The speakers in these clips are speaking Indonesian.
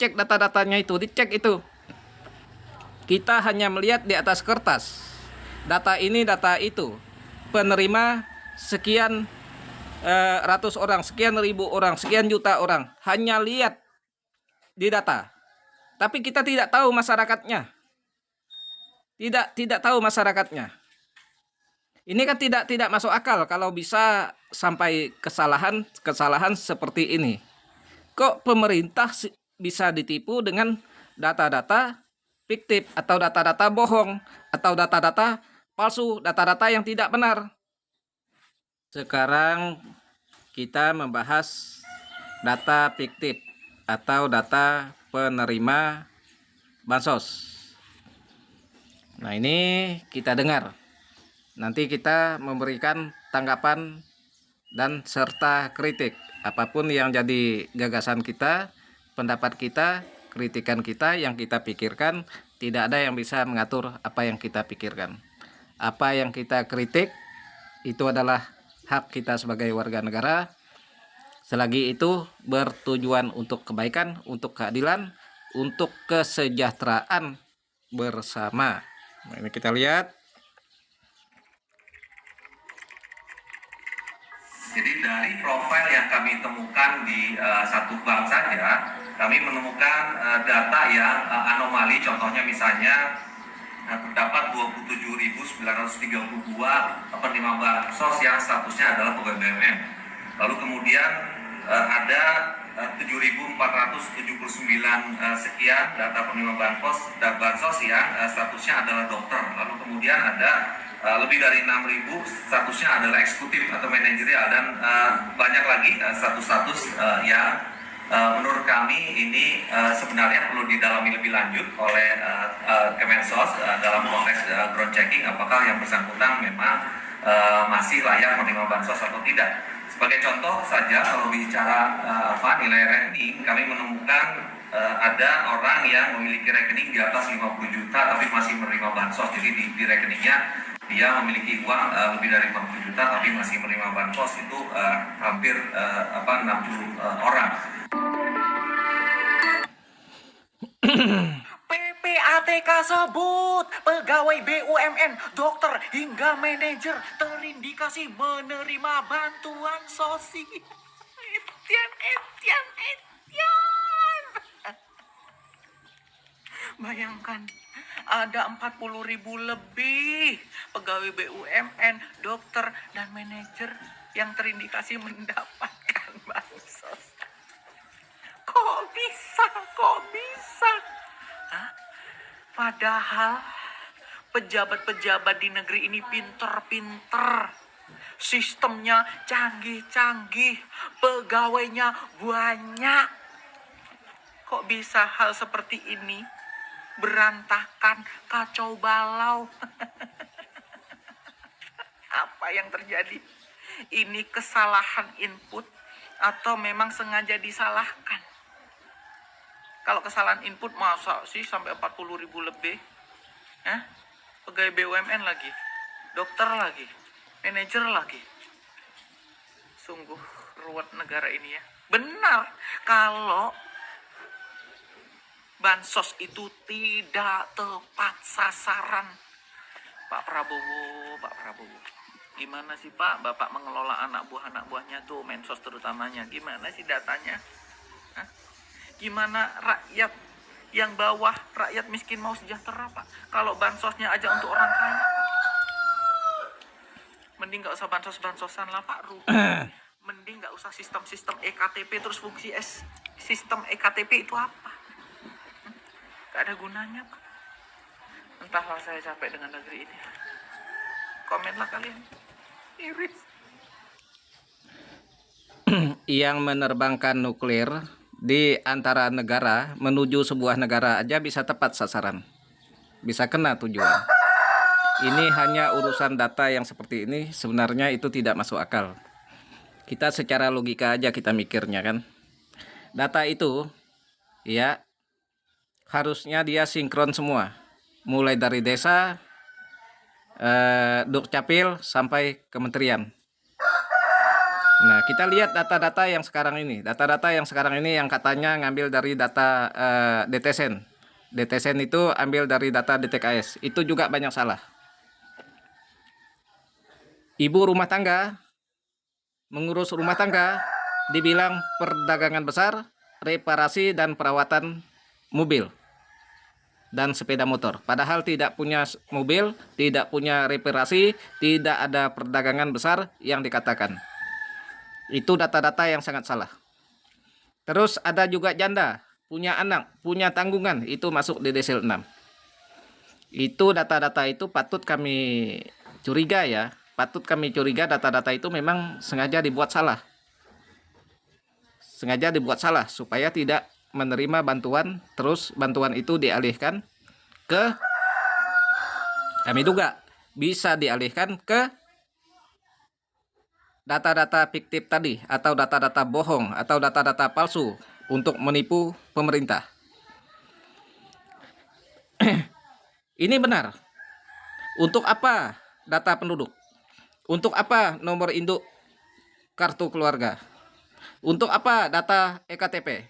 dicek data-datanya itu, dicek itu. Kita hanya melihat di atas kertas. Data ini, data itu. Penerima sekian ratus orang, sekian ribu orang, sekian juta orang. Hanya lihat di data. Tapi kita tidak tahu masyarakatnya. Tidak tahu masyarakatnya. Ini kan tidak masuk akal kalau bisa sampai kesalahan seperti ini. Kok pemerintah bisa ditipu dengan data-data fiktif atau data-data bohong atau data-data palsu, data-data yang tidak benar. Sekarang kita membahas data fiktif atau data penerima bansos. Nah, ini kita dengar. Nanti kita memberikan tanggapan dan serta kritik. Apapun yang jadi gagasan kita, pendapat kita, kritikan kita yang kita pikirkan, tidak ada yang bisa mengatur apa yang kita pikirkan. Apa yang kita kritik itu adalah hak kita sebagai warga negara. Selagi itu bertujuan untuk kebaikan, untuk keadilan, untuk kesejahteraan bersama. Nah, ini kita lihat. Jadi dari profil yang kami temukan di satu bank saja, kami menemukan data yang anomali. Contohnya misalnya terdapat 27.932 penerima bansos yang statusnya adalah pegawai BUMN. Lalu kemudian ada 7.479 sekian data penerima bansos yang statusnya adalah dokter. Lalu kemudian ada lebih dari 6.000 statusnya adalah eksekutif atau manajerial, dan banyak lagi status-status yang menurut kami ini sebenarnya perlu didalami lebih lanjut oleh Kemensos dalam konteks ground checking, apakah yang bersangkutan memang masih layak menerima bansos atau tidak. Sebagai contoh saja, kalau bicara nilai rekening, kami menemukan ada orang yang memiliki rekening di atas 50 juta tapi masih menerima bansos. Jadi di rekeningnya dia memiliki uang lebih dari 50 juta tapi masih menerima bansos. Itu hampir 60 orang. PPATK sebut pegawai BUMN, dokter hingga manajer terindikasi menerima bantuan sosial. Etian. Bayangkan, ada 40.000 lebih pegawai BUMN, dokter, dan manajer yang terindikasi mendapatkan bansos. Kok bisa? Hah? Padahal pejabat-pejabat di negeri ini pinter-pinter. Sistemnya canggih-canggih, pegawainya banyak. Kok bisa hal seperti ini? Berantakan, kacau balau. Apa yang terjadi? Ini kesalahan input atau memang sengaja disalahkan? Kalau kesalahan input, masa sih sampai 40.000 lebih? Pegawai BUMN lagi, dokter lagi, manajer lagi. Sungguh ruwet negara ini ya. Benar, kalau bansos itu tidak tepat sasaran. Pak Prabowo. Gimana sih Pak, Bapak mengelola anak buahnya tuh, Mensos terutamanya. Gimana sih datanya? Gimana rakyat yang bawah, rakyat miskin mau sejahtera Pak? Kalau bansosnya aja untuk orang kaya. Mending gak usah bansos-bansosan lah Pak, rugi. Mending gak usah sistem EKTP, terus fungsi sistem EKTP itu apa? Gak ada gunanya Pak. Entahlah, saya capek dengan negeri ini. Komenlah kalian. Iris. Yang menerbangkan nuklir di antara negara menuju sebuah negara aja bisa tepat sasaran, bisa kena tujuan. Ini hanya urusan data yang seperti ini, sebenarnya itu tidak masuk akal. Kita secara logika aja kita mikirnya kan. Data itu ya harusnya dia sinkron semua, mulai dari desa, Dukcapil sampai kementerian. Nah, kita lihat data-data yang sekarang ini. Data-data yang sekarang ini yang katanya ngambil dari data DTSEN. DTSEN itu ambil dari data DTKS. Itu juga banyak salah. Ibu rumah tangga, mengurus rumah tangga, dibilang perdagangan besar, reparasi dan perawatan mobil dan sepeda motor. Padahal tidak punya mobil, tidak punya reparasi, tidak ada perdagangan besar yang dikatakan. Itu data-data yang sangat salah. Terus ada juga janda, punya anak, punya tanggungan, itu masuk di desil 6. Itu data-data itu patut kami curiga ya. Patut kami curiga data-data itu memang sengaja dibuat salah. Sengaja dibuat salah supaya tidak menerima bantuan, terus bantuan itu dialihkan ke, kami duga bisa dialihkan ke data-data fiktif tadi, atau data-data bohong, atau data-data palsu untuk menipu pemerintah. Ini benar. Untuk apa data penduduk? Untuk apa nomor induk kartu keluarga? Untuk apa data EKTP?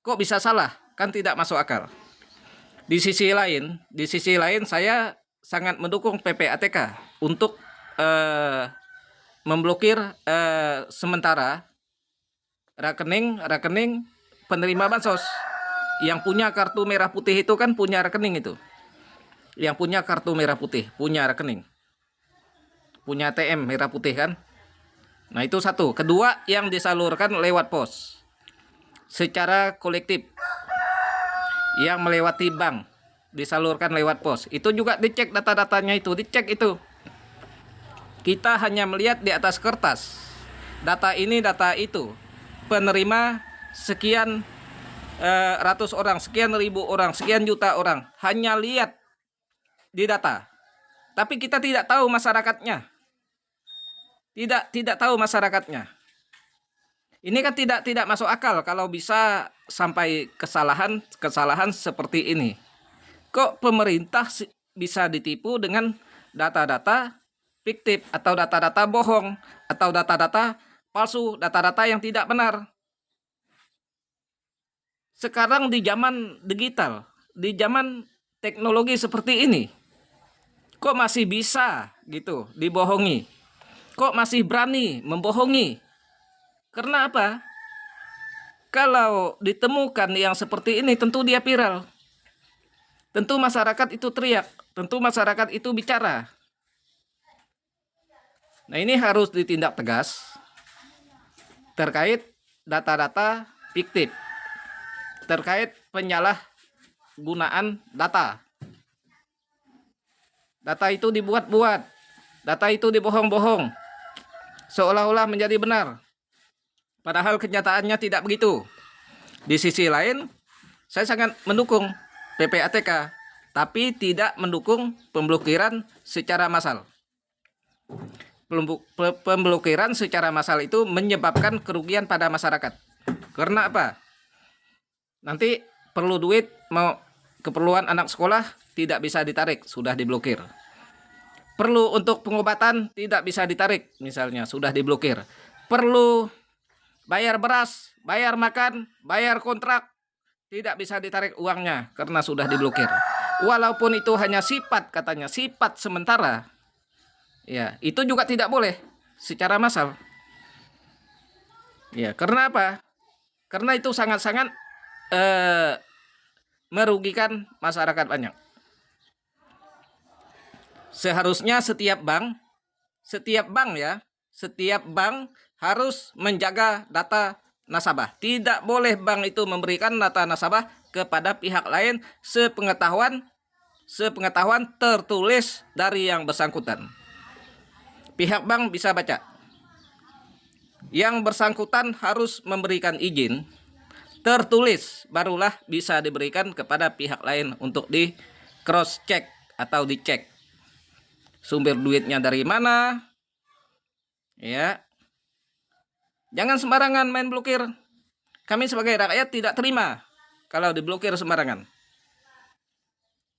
Kok bisa salah? Kan tidak masuk akal. Di sisi lain saya sangat mendukung PPATK untuk memblokir sementara rekening penerima bansos. Yang punya kartu merah putih itu kan punya rekening itu. Yang punya kartu merah putih punya rekening, punya ATM merah putih kan. Nah itu satu. Kedua, yang disalurkan lewat pos secara kolektif, yang melewati bank disalurkan lewat pos, itu juga dicek data-datanya, itu dicek itu. Kita hanya melihat di atas kertas, data ini, data itu, penerima sekian ratus orang, sekian ribu orang, sekian juta orang, hanya lihat di data. Tapi kita tidak tahu masyarakatnya. Tidak tahu masyarakatnya. Ini kan tidak masuk akal kalau bisa sampai kesalahan seperti ini. Kok pemerintah bisa ditipu dengan data-data fiktif atau data-data bohong atau data-data palsu, data-data yang tidak benar. Sekarang di zaman digital, di zaman teknologi seperti ini, kok masih bisa gitu dibohongi? Kok masih berani membohongi? Karena apa? Kalau ditemukan yang seperti ini, tentu dia viral. Tentu masyarakat itu teriak, tentu masyarakat itu bicara. Nah, ini harus ditindak tegas terkait data-data fiktif, terkait penyalahgunaan data. Data itu dibuat-buat, data itu dibohong-bohong, seolah-olah menjadi benar. Padahal kenyataannya tidak begitu. Di sisi lain, saya sangat mendukung PPATK, tapi tidak mendukung pemblokiran secara massal. Pemblokiran secara massal itu menyebabkan kerugian pada masyarakat. Karena apa? Nanti perlu duit, mau keperluan anak sekolah tidak bisa ditarik, sudah diblokir. Perlu untuk pengobatan tidak bisa ditarik, misalnya sudah diblokir. Perlu bayar beras, bayar makan, bayar kontrak, tidak bisa ditarik uangnya karena sudah diblokir. Walaupun itu hanya sifat, katanya sifat sementara, ya itu juga tidak boleh secara massal. Ya, karena apa? Karena itu sangat-sangat merugikan masyarakat banyak. Seharusnya setiap bank harus menjaga data nasabah. Tidak boleh bank itu memberikan data nasabah kepada pihak lain sepengetahuan tertulis dari yang bersangkutan. Pihak bank bisa baca. Yang bersangkutan harus memberikan izin tertulis, barulah bisa diberikan kepada pihak lain untuk di cross check atau dicek. Sumber duitnya dari mana? Ya. Jangan sembarangan main blokir. Kami sebagai rakyat tidak terima kalau diblokir sembarangan.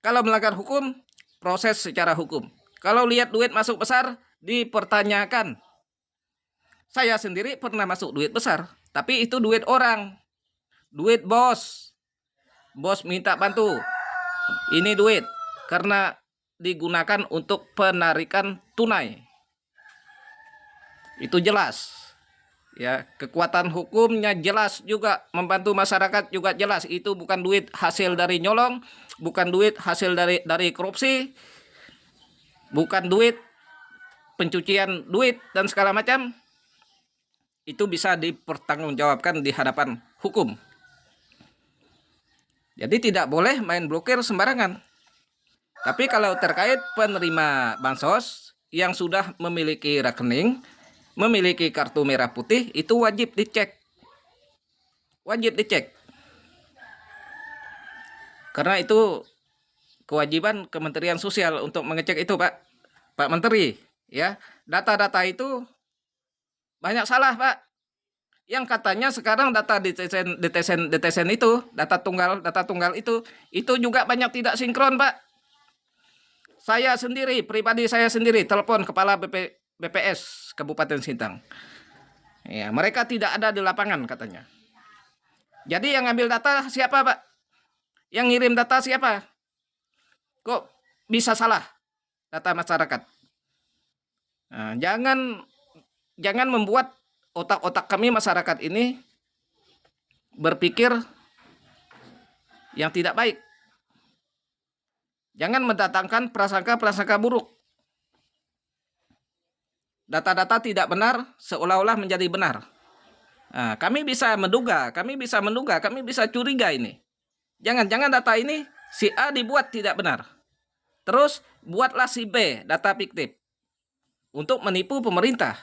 Kalau melanggar hukum, proses secara hukum. Kalau lihat duit masuk besar, dipertanyakan. Saya sendiri pernah masuk duit besar, tapi itu duit orang, duit bos. Bos minta bantu. Ini duit karena digunakan untuk penarikan tunai. Itu jelas. Ya, kekuatan hukumnya jelas juga, membantu masyarakat juga jelas. Itu bukan duit hasil dari nyolong, bukan duit hasil dari korupsi, bukan duit pencucian duit dan segala macam. Itu bisa dipertanggungjawabkan di hadapan hukum. Jadi tidak boleh main blokir sembarangan. Tapi kalau terkait penerima bansos yang sudah memiliki rekening, memiliki kartu merah putih, itu wajib dicek. Wajib dicek. Karena itu kewajiban Kementerian Sosial untuk mengecek itu, Pak Menteri. Ya, data-data itu banyak salah, Pak. Yang katanya sekarang data DTSN itu, data tunggal itu juga banyak tidak sinkron, Pak. Saya sendiri, pribadi saya sendiri, telepon kepala BPS Kabupaten Sintang. Ya, mereka tidak ada di lapangan katanya. Jadi yang ngambil data siapa, Pak? Yang ngirim data siapa? Kok bisa salah data masyarakat? Nah, jangan membuat otak-otak kami masyarakat ini berpikir yang tidak baik. Jangan mendatangkan prasangka-prasangka buruk. Data-data tidak benar seolah-olah menjadi benar. Nah, kami bisa menduga, kami bisa curiga ini. Jangan-jangan data ini si A dibuat tidak benar. Terus buatlah si B data fiktif untuk menipu pemerintah.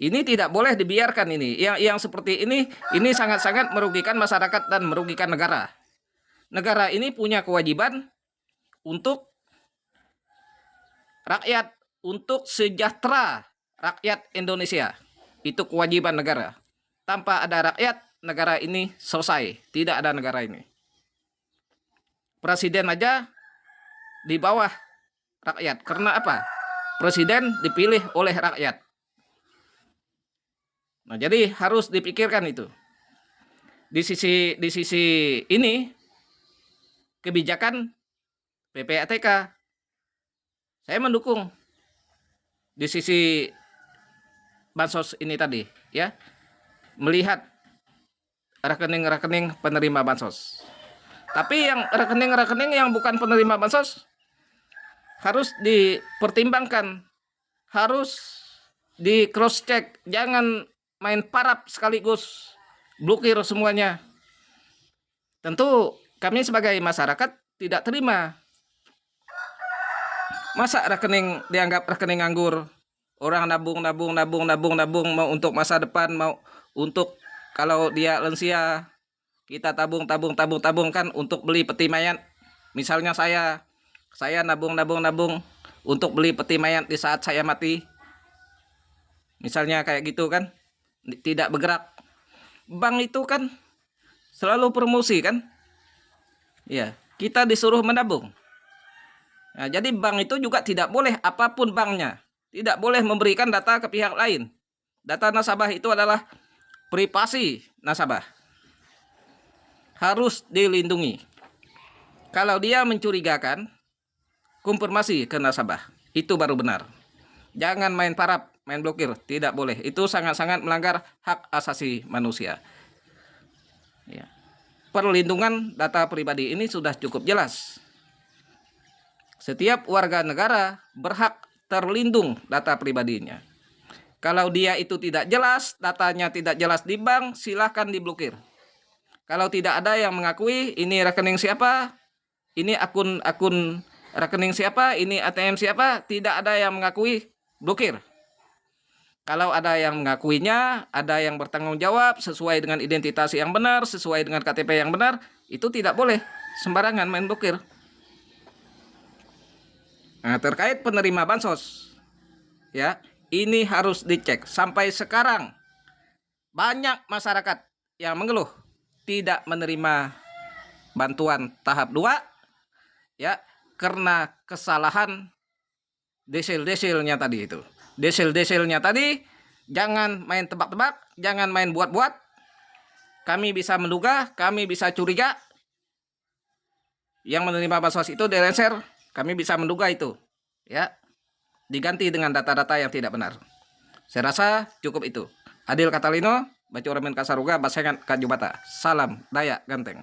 Ini tidak boleh dibiarkan ini. Yang seperti ini sangat-sangat merugikan masyarakat dan merugikan negara. Negara ini punya kewajiban untuk rakyat, untuk sejahtera rakyat Indonesia. Itu kewajiban negara. Tanpa ada rakyat, negara ini selesai. Tidak ada negara ini. Presiden aja di bawah rakyat. Karena apa? Presiden dipilih oleh rakyat. Nah, jadi harus dipikirkan itu. Di sisi ini kebijakan PPATK saya mendukung. Di sisi bansos ini tadi, ya, melihat rekening-rekening penerima bansos. Tapi yang rekening-rekening yang bukan penerima bansos harus dipertimbangkan, harus di cross check, jangan main parap sekaligus blokir semuanya. Tentu kami sebagai masyarakat tidak terima. Masa rekening dianggap rekening nganggur? Orang nabung mau untuk masa depan, mau untuk kalau dia lansia, kita tabung kan untuk beli peti mayat. Misalnya saya nabung untuk beli peti mayat di saat saya mati. Misalnya kayak gitu kan, tidak bergerak. Bank itu kan selalu promosi kan? Ya, kita disuruh menabung. Nah, jadi bank itu juga tidak boleh, apapun banknya, tidak boleh memberikan data ke pihak lain. Data nasabah itu adalah privasi nasabah. Harus dilindungi. Kalau dia mencurigakan, konfirmasi ke nasabah. Itu baru benar. Jangan main parap, main blokir, tidak boleh. Itu sangat-sangat melanggar hak asasi manusia. Ya. Perlindungan data pribadi ini sudah cukup jelas. Setiap warga negara berhak terlindung data pribadinya. Kalau dia itu tidak jelas, datanya tidak jelas di bank, silahkan diblokir. Kalau tidak ada yang mengakui ini rekening siapa, ini akun rekening siapa, ini ATM siapa, tidak ada yang mengakui, blokir. Kalau ada yang mengakuinya, ada yang bertanggung jawab sesuai dengan identitas yang benar, sesuai dengan KTP yang benar, itu tidak boleh sembarangan main blokir. Nah, terkait penerima bansos, ya, ini harus dicek. Sampai sekarang banyak masyarakat yang mengeluh tidak menerima bantuan tahap 2, ya, karena kesalahan desil-desilnya tadi itu. Desil-desilnya tadi Jangan main tebak-tebak, jangan main buat-buat. Kami bisa menduga, kami bisa curiga. Yang menerima bansos itu dilenser, kami bisa menduga itu. Ya, diganti dengan data-data yang tidak benar. Saya rasa cukup itu. Adil Catalino, Bacu Ramen Kasaruga, Basengan Kajubata. Salam Dayak Ganteng.